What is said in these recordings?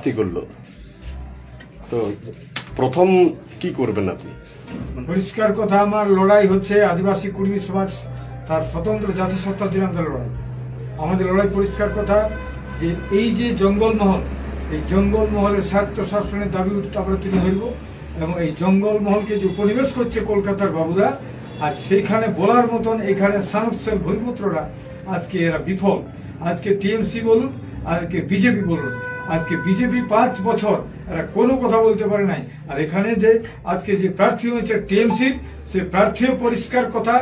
করলো। তো প্রথম কি করবেন আপনি? পরিষ্কার কথা, আমার লড়াই হচ্ছে আদিবাসী কর্মী সমাজ তার স্বতন্ত্র জাতিসত্তার জন্য আমাদের লড়াই। আমাদের লড়াই পরিষ্কার কথা যে এই যে জঙ্গলমহল, এই জঙ্গলমহলের স্বায়ত্ত শাসনের দাবি আমরা তুলে ধরব এবং এই জঙ্গলমহলকে যে উপনিবেশ করছে কলকাতার বাবুরা, আর সেইখানে বলার মতন এখানে সানসের ভূমিপুত্ররা আজকে এরা বিফল। আজকে টিএমসি বলুন, আজকে বিজেপি বলুন, আজকে বিজেপি 5 বছর এরা কোনো কথা বলতে পারে নাই। আর এখানে যে আজকে যে প্রার্থী হয়েছে টিএমসির, সে প্রার্থীও পরিষ্কার কথা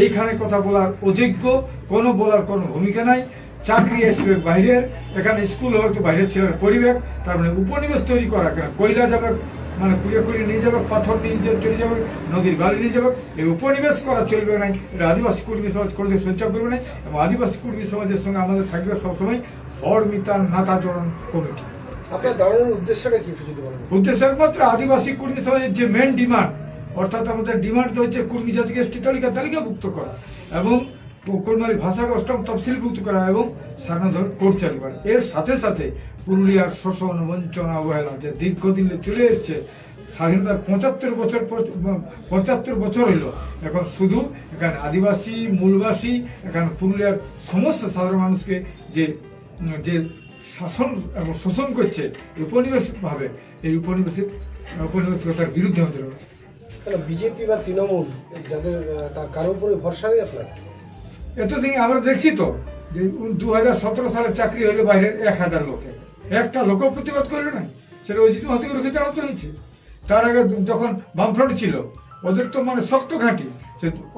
এইখানে কথা বলার অযোগ্য, কোনো বলার কোনো ভূমিকা নাই। চাকরি আসবে বাইরের, এখানে স্কুল হয়তো বাইরের ছেলেরা পরিবেশ, তার মানে উপনিবেশ তৈরি করা কেন? কয়লা যাবে মানে কুড়িয়ে নিয়ে যাবে, পাথর নিয়ে চলে যাবে, নদীর বালি নিয়ে যাবে, এই উপনিবেশ করা চলবে নাই। এটা আদিবাসী কর্মী সমাজ করতে সঞ্চয় করবে নাই। এবং আদিবাসী কর্মী সমাজের সঙ্গে আমাদের থাকবে সবসময় হরমিতার নাতাচরণ কমিটি। আপনার দাঁড়ানোর উদ্দেশ্যটা কি যদি বলেন? উদ্দেশ্য একমাত্র আদিবাসী কর্মী সমাজের যে মেন ডিমান্ড, অর্থাৎ আমাদের ডিমান্ড হচ্ছে কর্মী জাতিকে এসটি তালিকাভুক্ত করা এবং কর্মী ভাষার 8ম তফসিলভুক্ত করা এবং স্বাধীনতার কোর্ট চালু করা। এর সাথে সাথে পুরুলিয়ার শোষণ, বঞ্চনা, অবহেলা যে দীর্ঘদিন চলে এসছে, স্বাধীনতার 75 বছর হইল, এখন শুধু এখানে আদিবাসী মূলবাসী এখানে পুরুলিয়ার সমস্ত সাধারণ মানুষকে যে যে শাসন এবং শোষণ করছে উপনিবেশ ভাবে, এই উপনিবেশিকতার বিরুদ্ধে আমাদের বিজেপি বা তৃণমূল যাদের তার কারোর উপরে ভরসা নেই আপনার? এতদিন আমরা দেখছি তো যে 2017 সালে চাকরি হইলো বাইরের 1000 লোকে, একটা লোকও প্রতিবাদ করলো না। সেটা অজিত মাহাতিকে রুখে দাঁড়াতে হয়েছে। তার আগে যখন বামফ্রন্ট ছিল, ওদের তো মানে শক্ত ঘাঁটি,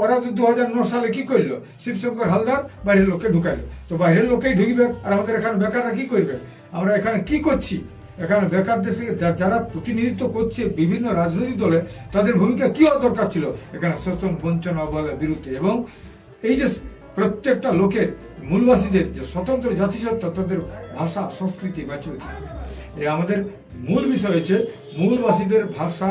ওরা 2009 সালে কি করলো? শিবশঙ্কর হালদার বাইরের লোককে ঢুকাইলো। তো বাইরের লোকেই ঢুকবে, আর আমাদের এখানে বেকাররা কি করবে? আমরা এখানে কি করছি? এখানে বেকার দেশে যারা প্রতিনিধিত্ব করছে বিভিন্ন রাজনৈতিক দলে, তাদের ভূমিকা কি হওয়া দরকার ছিল এখানে শোষণ, বঞ্চনা, অবহেলার বিরুদ্ধে। এবং এই যে প্রত্যেকটা লোকের মূলবাসীদের যে স্বতন্ত্র জাতিসত্তা, তাদের ভাষা সংস্কৃতি বাঁচিয়ে, এই আমাদের মূল বিষয় হচ্ছে মূলবাসীদের ভাষা,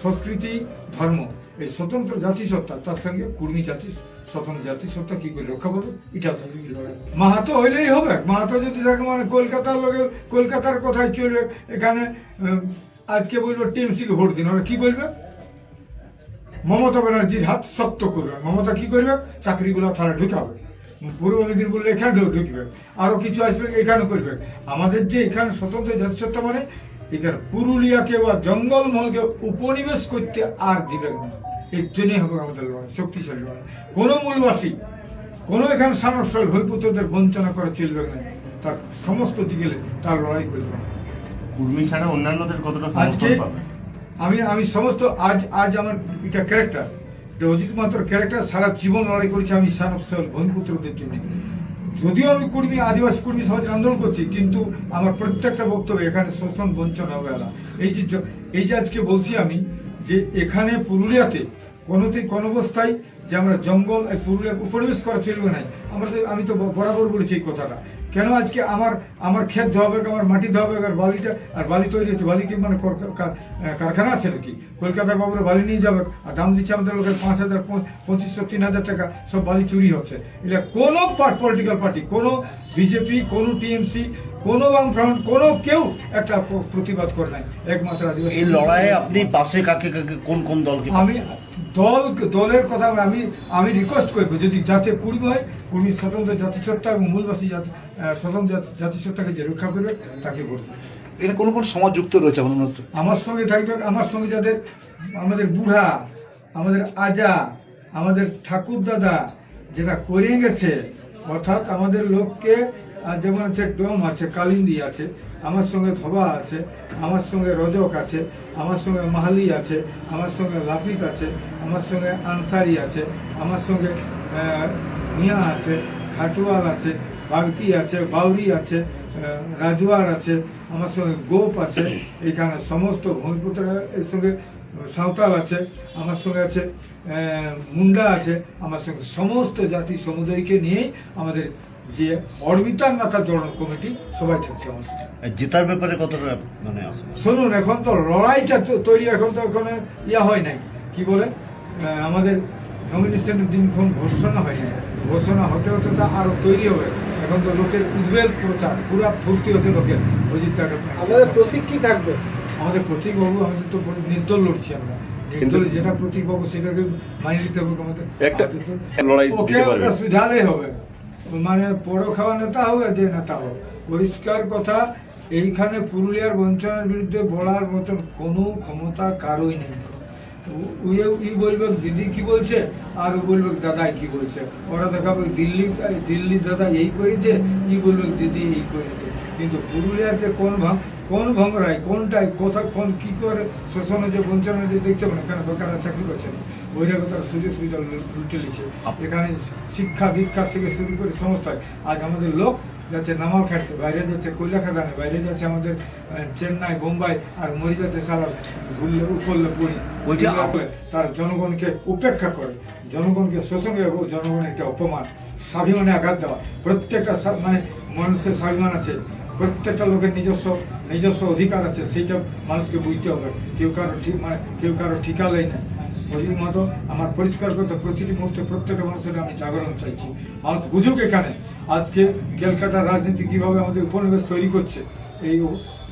সংস্কৃতি, ধর্ম, এই স্বতন্ত্র জাতিসত্তা, তার সঙ্গে কুর্মী জাতি স্বতন্ত্র জাতিসত্তা কি করে রক্ষা করবে, এটা লড়াই। মাহাতো হইলেই হবে। মাহাতো যদি থাকে মানে কলকাতার লোকে কলকাতার কথাই চলবে। এখানে আজকে বলবো টিএমসিকে ভোট দিন, ওরা কি বলবে? মমতা ব্যানার্জির হাত শক্ত করবে। মমতা কি করবে? চাকরিগুলো তারা ঢুকাবে। পূর্ব মেদিনীপুর বললে এখানে ঢুকবে, আরো কিছু আসবে এখানে করবে। আমাদের যে এখানে স্বতন্ত্র জাতিসত্তা মানে এখানে পুরুলিয়াকে বা জঙ্গলমহলকে উপনিবেশ করতে আর দিবে না। এর জন্যই হবে আমাদের লড়াই, শক্তিশালী লড়াই। কোনো মূলবাসী, কোনো এখানে সানসল ভূমিপুত্রদের বঞ্চনা করে চলবে না, তার সমস্ত দিকে তার লড়াই করবে। কুর্মী ছাড়া অন্যান্যদের কতটা আজকে আমি সমস্ত আজ আমার এটা ক্যারেক্টার, অজিত মাত্র ক্যারেক্টার, সারা জীবন লড়াই করেছি আমি সানসল ভূমিপুত্রদের জন্য। যদিও আমি কর্মী, আদিবাসী কর্মী সমাজের আন্দোলন করছি, কিন্তু আমার প্রত্যেকটা বক্তব্য এখানে শোষণ, বঞ্চনা, অবহেলা। এই যে আজকে বলছি আমি যে এখানে পুরুলিয়াতে কোন অবস্থায় যে আমরা জঙ্গল পুরুলিয়া উপনিবেশ করা চলবে নাই। আমি তো বরাবর বলেছি এই কথাটা। কেন আজকে আমার ক্ষেত ধোয়া হবে, আমার মাটি ধোয়া হবে, আর বালি তৈরি হচ্ছে, বালি কি মানে কারখানা আছে নাকি? কলকাতার বাবুরা বালি নিয়ে যাবে, আর দাম দিচ্ছে আমাদের লোকের 5,000, 2500, 3,000 টাকা, সব বালি চুরি হচ্ছে। এটা কোনো পলিটিক্যাল পার্টি, কোনো বিজেপি, কোনো টিএমসি, কোনো বামফ্রন্ট, কোনো কেউ একটা প্রতিবাদ করে নাই, একমাত্র আদিবাসী। এই লড়াইয়ে আপনি পাশে কাকে কোন কোন দলকে? আমি দলের কথা আমি রিকোয়েস্ট করবো, যদি যাতে পূর্ব হয় কর্মী স্বতন্ত্র জাতিসত্তা এবং মূলবাসী স্বতন্ত্র জাতিসত্তাকে যে রক্ষা করবে তাকে ভোট দেবে। এখানে কোন কোন সমাজ যুক্ত রয়েছে আমার সঙ্গে থাকবে, আমার সঙ্গে যাদের আমাদের বুড়া, আমাদের আজা, আমাদের ঠাকুর দাদা যেটা করে গেছে, অর্থাৎ আমাদের লোককে যেমন আছে ডোম আছে, কালিন্দি আছে, আমার সঙ্গে ধবা আছে, আমার সঙ্গে রজক আছে, আমার সঙ্গে মাহালি আছে, আমার সঙ্গে লাফিত আছে, আমার সঙ্গে আনসারি আছে, আমার সঙ্গে মিয়া আছে, খাটুয়াল আছে, বাগতি আছে, বাউরি আছে, রাজওয়ার আছে, আমার সঙ্গে গোপ আছে, এখানে সমস্ত ভূমিপুত্রের সঙ্গে সাঁওতাল আছে, আমার সঙ্গে আছে মুন্ডা আছে, আমার সঙ্গে সমস্ত জাতি সমুদায়কে নিয়েই আমাদের যে অর্বিতার নাতাচরণ কমিটি সবাই থাকছে আমার সাথে। জেতার ব্যাপারে কতটা মানে আছে? শুনুন, এখন তো লড়াইটা তৈরি, এখন তো ওখানে হয় নাই, কি বলে আমাদের নমিনেশনের দিনক্ষণ ঘোষণা হয়নি, ঘোষণা হতে হতে তা আরো তৈরি হবে। এখন এখন তো লোকের উদ্বেল প্রচার পুরা ফুর্তি হচ্ছে লোকের অজিত দাকে আমাদের প্রতীক কি থাকবে? আমাদের প্রতীক বাবু, আমাদের তো নির্দল লড়ছি আমরা, নির্দল যেটা প্রতীক বাবু সেটাকে মানিয়ে নিতে হবে আমাদের। একটা লড়াই ওকে দিতে পারবে। সুঝালেই হবে, মানে পড়ো খাওয়া নেতা হোক আর যে নেতা হোক, পরিষ্কার কথা এইখানে পুরুলিয়ার বঞ্চনার বিরুদ্ধে বলার মতন কোনো ক্ষমতা কারোই নেই। ই বলবে দিদি কি বলছে, আর ও বলবে দাদা কি বলছে, ওরা দেখাবে দিল্লি দাদা এই করেছে, ই বলবে দিদি এই করেছে। কিন্তু পুরুলিয়াতে কোন ভঙ্গরায় কোনটাই কোথায় কোন কি করে শোষণ হয়েছে বঞ্চনা হয়েছে দেখতে পাবেন, এখানে দোকানে চাকরি করছে না, বহিরাগতার সুযোগ সুবিধা লুটে নিচ্ছে। এখানে শিক্ষা দীক্ষা থেকে শুরু করে সমস্যায় আজ আমাদের লোক যাচ্ছে নামাল খাটতে, বাইরে যাচ্ছে কয়লা খাদানে, বাইরে যাচ্ছে আমাদের চেন্নাই বোম্বাই, আর মরে যাচ্ছে সারা ঘুরলে উপরলে পুরী। বলছি তার জনগণকে উপেক্ষা করে, জনগণকে শোষণ করে, জনগণের একটা অপমান, স্বাভিমানে আঘাত দেওয়া। প্রত্যেকটা মানে মানুষের স্বাভিমান আছে, প্রত্যেকটা লোকের নিজস্ব অধিকার আছে, সেইটা মানুষকে বুঝতে হবে। কেউ কারো ঠিকালাই নেই। ওই মতো আমার পরিষ্কার করতে প্রতিটি মুহূর্তে প্রত্যেকটা মানুষের আমি জাগরণ চাইছি, মানুষ বুঝুক এখানে আজকে ক্যালকাটার রাজনীতি কিভাবে আমাদের উপনিবেশ তৈরি করছে। এই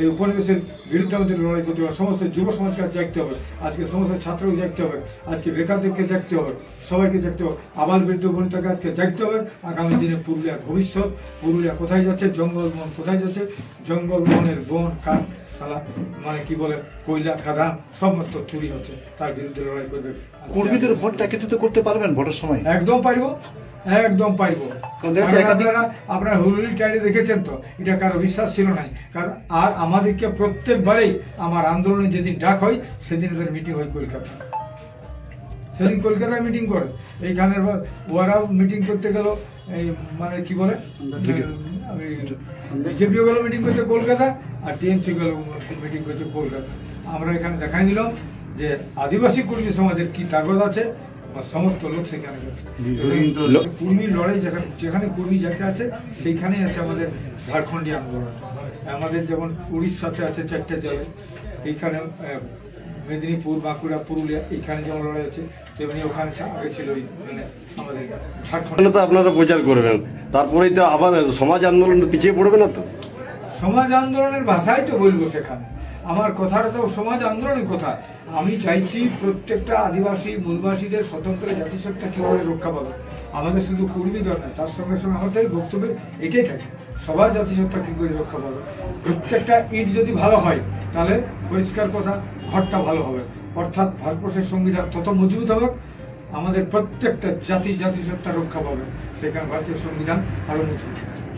উপনিবেশের বিরুদ্ধে আমাদের লড়াই করতে হবে, সমস্ত যুব সমাজকে দেখতে হবে, আজকে সমস্ত ছাত্রকে দেখতে হবে, আজকে বেকারদেরকে দেখতে হবে, সবাইকে দেখতে হবে, আবাল বৃদ্ধ বনিতাকে আজকে দেখতে হবে। আগামী দিনে পুরুলিয়ার ভবিষ্যৎ, পুরুলিয়া কোথায় যাচ্ছে, জঙ্গলমহল কোথায় যাচ্ছে, জঙ্গলমহলের বন কাঠ শালা মানে কি বলে কয়লা খাদান সমস্ত চুরি হচ্ছে, তার বিরুদ্ধে লড়াই করবে। কর্মীদের ভোটটা একত্রিত করতে পারবেন ভোটের সময়? একদম পারবো, একদম পারবো। কারণ দেখা যাচ্ছে একাধিক- আপনারা হুলুলি টাইডে দেখেছেন তো, এটা কারো বিশ্বাস ছিল না। কারণ আর আমাদেরকে প্রত্যেকবারেই আমার আন্দোলনে যেদিন ডাক হয় সেদিন ওদের মিটিং হয় কলকাতা, সেদিন কলকাতায় মিটিং করে। এইখানে ওরাও মিটিং করতে গেল, এই মানে কি বলে বিজেপিও গেল মিটিং করতে কলকাতা, আর টিএমসি গেল মিটিং করতে কলকাতা। আমরা এখানে দেখাই দিলাম যে আদিবাসী কর্মী সমাজের কি তাগত আছে, বা সমস্ত লোক সেখানে গেছে। কুর্মীর লড়াই যেখানে কুর্মী যাতে আছে সেইখানেই আছে আমাদের ঝাড়খণ্ডী আন্দোলন। আমাদের যেমন উড়িষ্যাতে আছে 4টে জেলায়, এইখানে মেদিনীপুর, বাঁকুড়া, পুরুলিয়া, এইখানে যেমন লড়াই আছে, তেমনি ওখানে আগে ছিল মানে আমাদের ঝাড়খণ্ড। তো আপনারা প্রচার করবেন, তারপরেই তো আবার সমাজ আন্দোলন পিছিয়ে পড়বে না তো? সমাজ আন্দোলনের ভাষাই তো বলবো সেখানে, আমার কথাটা তো সমাজ আন্দোলনের কথা। আমি চাইছি প্রত্যেকটা আদিবাসী মূলবাসীদের স্বতন্ত্র জাতিসত্তা কিভাবে রক্ষা পাবে। আমাদের শুধু কর্মী দল নয়, তার সঙ্গে সঙ্গে আমাদের বক্তব্য এটাই থাকে, সবার জাতিসত্তা কি করে রক্ষা পাবে। প্রত্যেকটা ইট যদি ভালো হয় তাহলে পরিষ্কার কথা ঘরটা ভালো হবে, অর্থাৎ ভারতবর্ষের সংবিধান তত মজবুত হবে, আমাদের প্রত্যেকটা জাতিসত্তা রক্ষা পাবে, সেখানে ভারতীয় সংবিধান আরো মজবুত হবে।